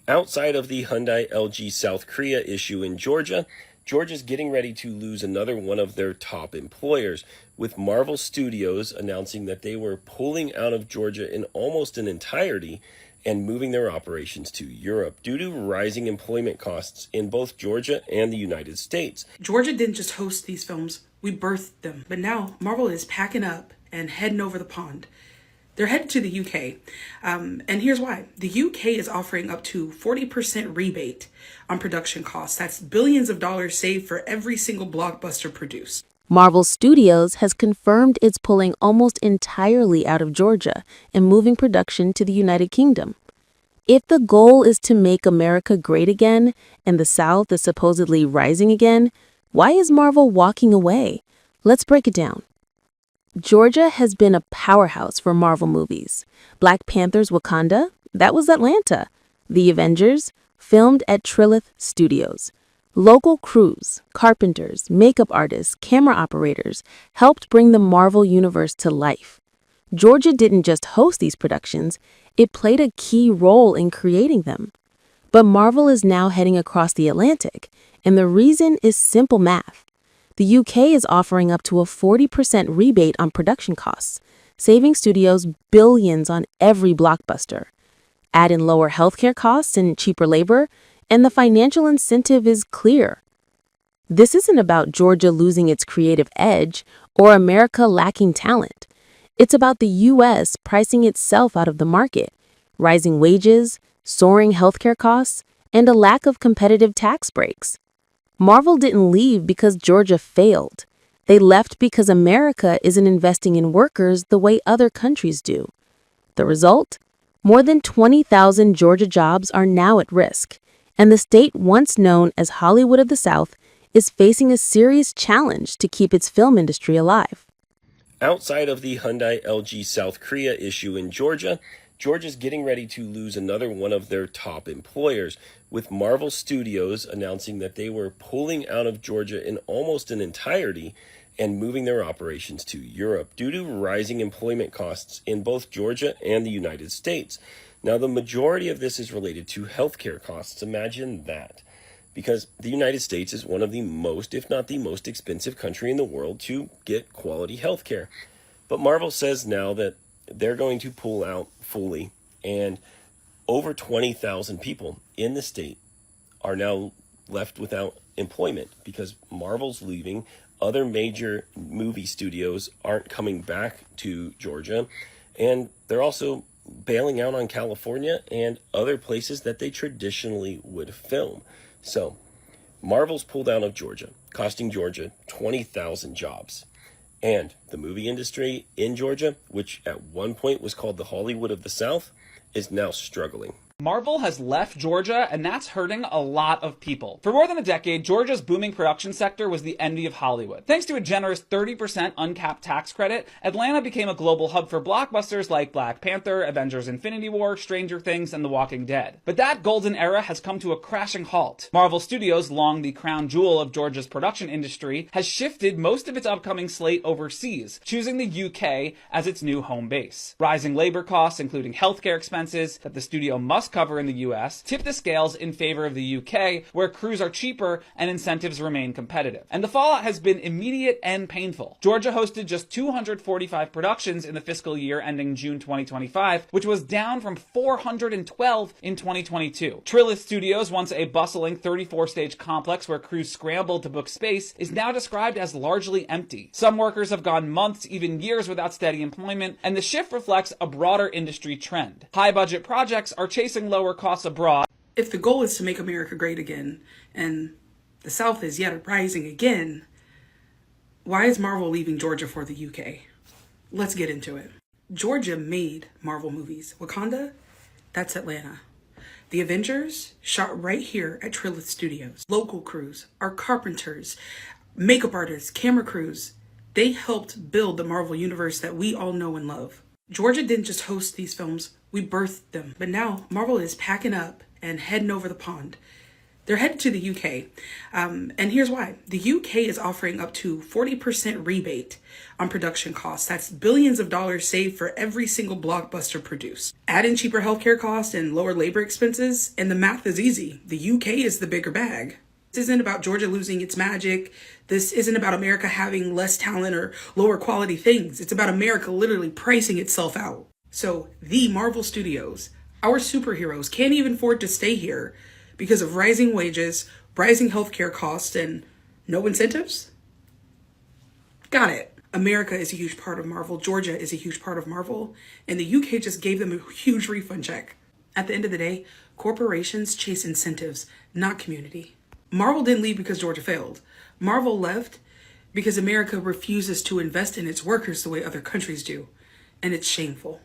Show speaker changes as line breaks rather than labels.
Outside of the Hyundai LG South Korea issue in Georgia, Georgia's getting ready to lose another one of their top employers, with Marvel Studios announcing that they were pulling out of Georgia in almost an entirety and moving their operations to Europe due to rising employment costs in both Georgia and the United States.
Georgia didn't just host these films, we birthed them. But now Marvel is packing up and heading over the pond. They're headed to the UK. And here's why. The UK is offering up to 40% rebate on production costs. That's billions of dollars saved for every single blockbuster produced.
Marvel Studios has confirmed it's pulling almost entirely out of Georgia and moving production to the United Kingdom. If the goal is to make America great again and the South is supposedly rising again, why is Marvel walking away? Let's break it down. Georgia has been a powerhouse for Marvel movies. Black Panther's Wakanda, that was Atlanta. The Avengers, filmed at Trilith Studios. Local crews, carpenters, makeup artists, camera operators helped bring the Marvel universe to life. Georgia didn't just host these productions, it played a key role in creating them. But Marvel is now heading across the Atlantic, and the reason is simple math. The UK is offering up to a 40% rebate on production costs, saving studios billions on every blockbuster. Add in lower healthcare costs and cheaper labor, and the financial incentive is clear. This isn't about Georgia losing its creative edge or America lacking talent. It's about the U.S. pricing itself out of the market, rising wages, soaring healthcare costs, and a lack of competitive tax breaks. Marvel didn't leave because Georgia failed. They left because America isn't investing in workers the way other countries do. The result? More than 20,000 Georgia jobs are now at risk, and the state once known as Hollywood of the South is facing a serious challenge to keep its film industry alive.
Outside of the Hyundai LG South Korea issue in Georgia, Georgia's getting ready to lose another one of their top employers, with Marvel Studios announcing that they were pulling out of Georgia in almost an entirety and moving their operations to Europe due to rising employment costs in both Georgia and the United States. Now, the majority of this is related to healthcare costs. Imagine that. Because the United States is one of the most, if not the most expensive country in the world to get quality healthcare. But Marvel says now that they're going to pull out fully, and over 20,000 people in the state are now left without employment because Marvel's leaving. Other major movie studios aren't coming back to Georgia, and they're also bailing out on California and other places that they traditionally would film. So Marvel's pulled out of Georgia, costing Georgia 20,000 jobs. And the movie industry in Georgia, which at one point was called the Hollywood of the South, is now struggling.
Marvel has left Georgia, and that's hurting a lot of people. For more than a decade, Georgia's booming production sector was the envy of Hollywood. Thanks to a generous 30% uncapped tax credit, Atlanta became a global hub for blockbusters like Black Panther, Avengers Infinity War, Stranger Things, and The Walking Dead. But that golden era has come to a crashing halt. Marvel Studios, long the crown jewel of Georgia's production industry, has shifted most of its upcoming slate overseas, choosing the UK as its new home base. Rising labor costs, including healthcare expenses that the studio must cover in the US, tip the scales in favor of the UK, where crews are cheaper and incentives remain competitive. And the fallout has been immediate and painful. Georgia hosted just 245 productions in the fiscal year ending June 2025, which was down from 412 in 2022. Trilith Studios, once a bustling 34-stage complex where crews scrambled to book space, is now described as largely empty. Some workers have gone months, even years without steady employment, and the shift reflects a broader industry trend. High-budget projects are chasing lower costs abroad.
If the goal is to make America great again, and the South is yet rising again, why is Marvel leaving Georgia for the UK? Let's get into it. Georgia made Marvel movies. Wakanda, that's Atlanta. The Avengers shot right here at Trilith Studios. Local crews, our carpenters, makeup artists, camera crews, they helped build the Marvel universe that we all know and love. Georgia didn't just host these films, we birthed them. But now Marvel is packing up and heading over the pond. They're headed to the UK. And here's why. The UK is offering up to 40% rebate on production costs. That's billions of dollars saved for every single blockbuster produced. Add in cheaper healthcare costs and lower labor expenses, and the math is easy. The UK is the bigger bag. This isn't about Georgia losing its magic. This isn't about America having less talent or lower quality things. It's about America literally pricing itself out. So the Marvel Studios, our superheroes, can't even afford to stay here because of rising wages, rising healthcare costs, and no incentives? Got it. America is a huge part of Marvel. Georgia is a huge part of Marvel. And the UK just gave them a huge refund check. At the end of the day, corporations chase incentives, not community. Marvel didn't leave because Georgia failed. Marvel left because America refuses to invest in its workers the way other countries do. And it's shameful.